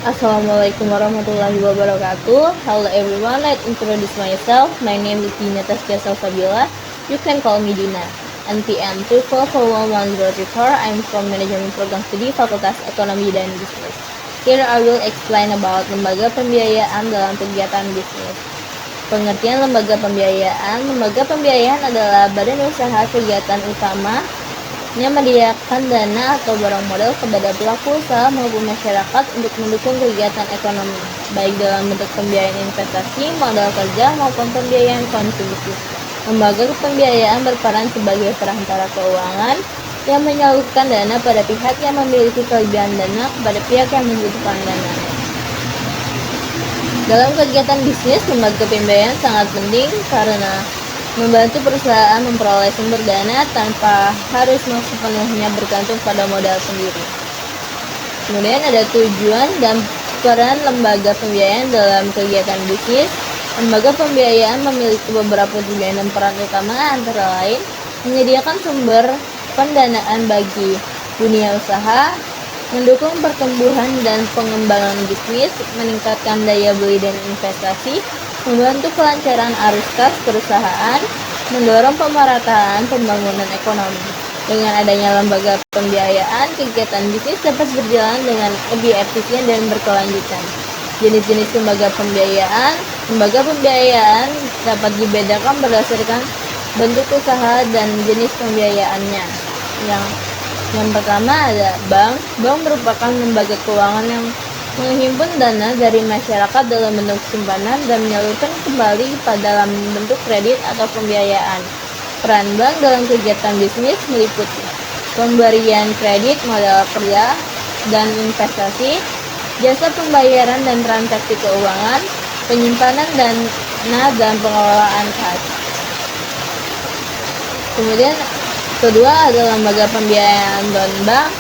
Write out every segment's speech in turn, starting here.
Assalamualaikum warahmatullahi wabarakatuh. Hello everyone, let's introduce myself. My name is Dina Taskia Salsabila. You can call me Dina. NPM 2441104. I'm from Management Program Studi Fakultas Ekonomi dan Bisnis. Here I will explain about lembaga pembiayaan dalam kegiatan bisnis. Pengertian lembaga pembiayaan. Lembaga pembiayaan adalah badan usaha kegiatan utama yang menyediakan dana atau barang modal kepada pelaku usaha maupun masyarakat untuk mendukung kegiatan ekonomi, baik dalam bentuk pembiayaan investasi, modal kerja, maupun pembiayaan konsumsi. Lembaga pembiayaan berperan sebagai perantara keuangan yang menyalurkan dana pada pihak yang memiliki kelebihan dana kepada pihak yang membutuhkan dana. Dalam kegiatan bisnis, lembaga pembiayaan sangat penting karena membantu perusahaan memperoleh sumber dana tanpa harus sepenuhnya bergantung pada modal sendiri. Kemudian ada tujuan dan peran lembaga pembiayaan dalam kegiatan bisnis. Lembaga pembiayaan memiliki beberapa tujuan dan peran utama, antara lain menyediakan sumber pendanaan bagi dunia usaha, mendukung pertumbuhan dan pengembangan bisnis, meningkatkan daya beli dan investasi, membantu kelancaran arus kas perusahaan, mendorong pemerataan pembangunan ekonomi. Dengan adanya lembaga pembiayaan, kegiatan bisnis dapat berjalan dengan lebih efisien dan berkelanjutan. Jenis-jenis lembaga pembiayaan. Lembaga pembiayaan dapat dibedakan berdasarkan bentuk usaha dan jenis pembiayaannya. Yang pertama ada bank. Bank merupakan lembaga keuangan yang menghimpun dana dari masyarakat dalam bentuk simpanan dan menyalurkan kembali dalam bentuk kredit atau pembiayaan. Peran bank dalam kegiatan bisnis meliputi pemberian kredit, modal kerja, dan investasi, jasa pembayaran dan transaksi keuangan, penyimpanan dana dan pengelolaan kas. Kemudian kedua adalah lembaga pembiayaan non-bank.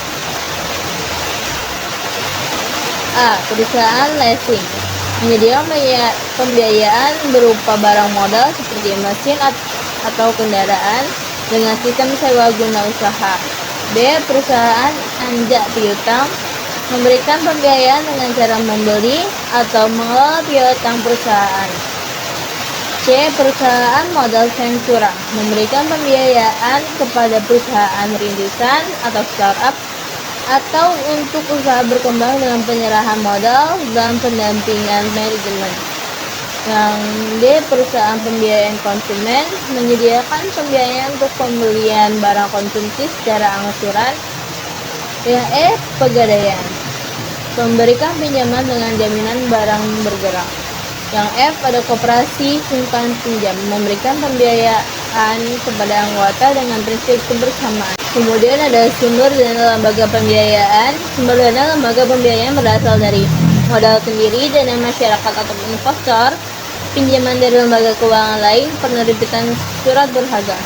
A. Perusahaan leasing menyediakan pembiayaan berupa barang modal seperti mesin atau kendaraan dengan sistem sewa guna usaha. B. Perusahaan anjak piutang memberikan pembiayaan dengan cara membeli atau mengelola piutang perusahaan. C. Perusahaan modal ventura memberikan pembiayaan kepada perusahaan rintisan atau startup atau untuk usaha berkembang dengan penyerahan modal dan pendampingan manajemen. Yang D. Perusahaan pembiayaan konsumen menyediakan pembiayaan untuk pembelian barang konsumsi secara angsuran. Yang E. Pegadaian memberikan pinjaman dengan jaminan barang bergerak. Yang F. Ada koperasi simpan pinjam memberikan pembiayaan kepada anggota dengan prinsip kebersamaan. Kemudian ada sumber dana lembaga pembiayaan. Sumber dana lembaga pembiayaan berasal dari modal sendiri, dana masyarakat atau investor, pinjaman dari lembaga keuangan lain, penerbitan surat berharga.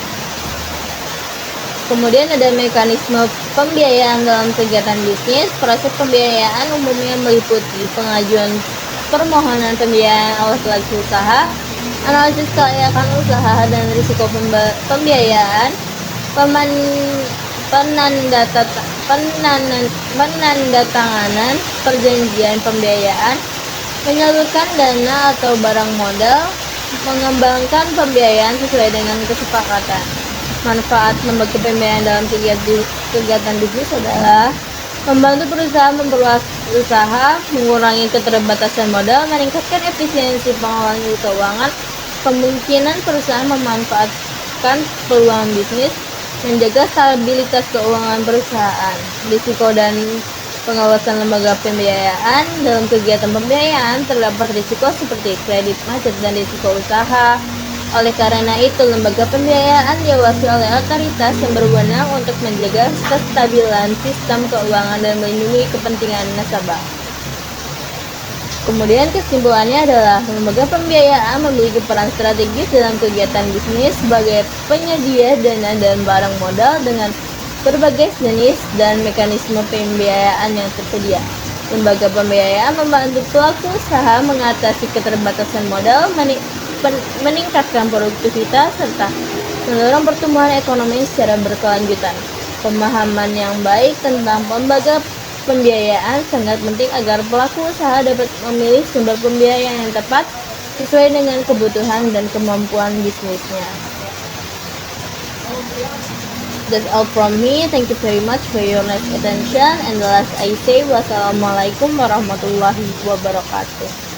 Kemudian ada mekanisme pembiayaan dalam kegiatan bisnis. Proses pembiayaan umumnya meliputi pengajuan permohonan pembiayaan oleh pelaku usaha, analisis kelayakan usaha dan risiko pembiayaan, penandatanganan perjanjian pembiayaan, menyalurkan dana atau barang modal, mengembangkan pembiayaan sesuai dengan kesepakatan. Manfaat lembaga pembiayaan dalam kegiatan bisnis adalah membantu perusahaan memperluas usaha, mengurangi keterbatasan modal, meningkatkan efisiensi pengelolaan keuangan, kemungkinan perusahaan memanfaatkan peluang bisnis, menjaga stabilitas keuangan perusahaan. Risiko dan pengawasan lembaga pembiayaan. Dalam kegiatan pembiayaan terdapat risiko seperti kredit macet dan risiko usaha. Oleh karena itu, lembaga pembiayaan diawasi oleh otoritas yang berwenang untuk menjaga kestabilan sistem keuangan dan melindungi kepentingan nasabah. Kemudian kesimpulannya adalah lembaga pembiayaan memiliki peran strategis dalam kegiatan bisnis sebagai penyedia dana dan barang modal dengan berbagai jenis dan mekanisme pembiayaan yang tersedia. Lembaga pembiayaan membantu pelaku usaha mengatasi keterbatasan modal, meningkatkan produktivitas, serta mendorong pertumbuhan ekonomi secara berkelanjutan. Pemahaman yang baik tentang pembiayaan sangat penting agar pelaku usaha dapat memilih sumber pembiayaan yang tepat sesuai dengan kebutuhan dan kemampuan bisnisnya. That's all from me. Thank you very much for your nice attention. And the last I say, wassalamualaikum warahmatullahi wabarakatuh.